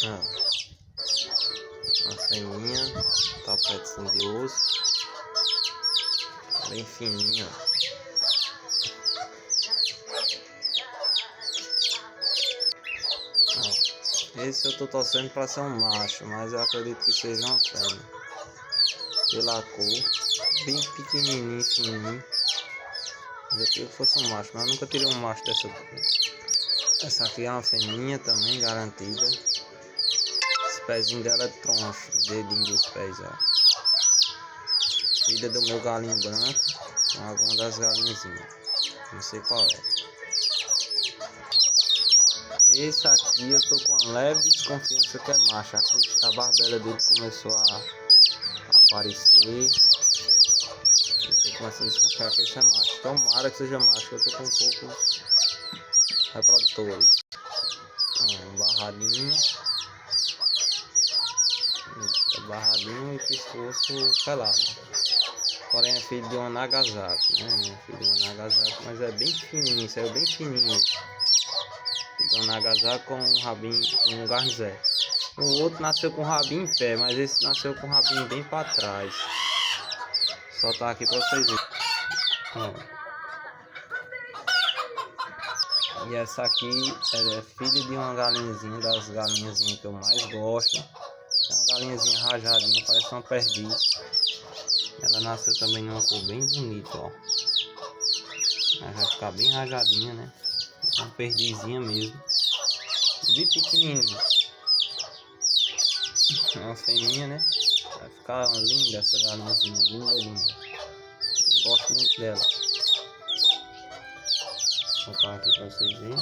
Ó, uma fêmea, topetezinho de osso, bem fininho, ó. Esse eu tô torcendo pra ser um macho, mas eu acredito que seja uma fêmea. Pela cor, bem pequenininho, fininho. Eu queria que fosse um macho, mas eu nunca tirei um macho dessa cor. Essa aqui é uma fêmea também, garantida. Os pezinhos dela é troncho, os dedinhos dos pés, ó. Filha do meu galinho branco com alguma das galinhazinhas. Não sei qual é. Esse aqui eu tô com uma leve desconfiança que é macho. A barbela dele começou a aparecer. Eu tô começando a desconfiar que esse é macho. Tomara que seja macho, eu tô com poucos reprodutores. Barradinho e pescoço pelado. Porém é filho de uma Nagasaki, né? Filho de uma Nagasaki, mas é bem fininho, saiu bem fininho. Filho de uma Nagasaki com um rabinho, com um garnizé. O outro nasceu com o rabinho em pé, mas esse nasceu com o rabinho bem para trás. Só tá aqui para vocês verem. E essa aqui é filha de uma galinhazinha, das galinhazinhas que eu mais gosto. É uma galinhazinha rajadinha, parece uma perdiz. Ela nasceu também numa cor bem bonita, ó. Ela vai ficar bem rajadinha, né? Uma perdizinha mesmo. Bem pequenininha. É uma fêmea, né? Vai ficar linda essa galinhazinha, linda, linda. Eu gosto muito dela. Vou botar aqui pra vocês verem.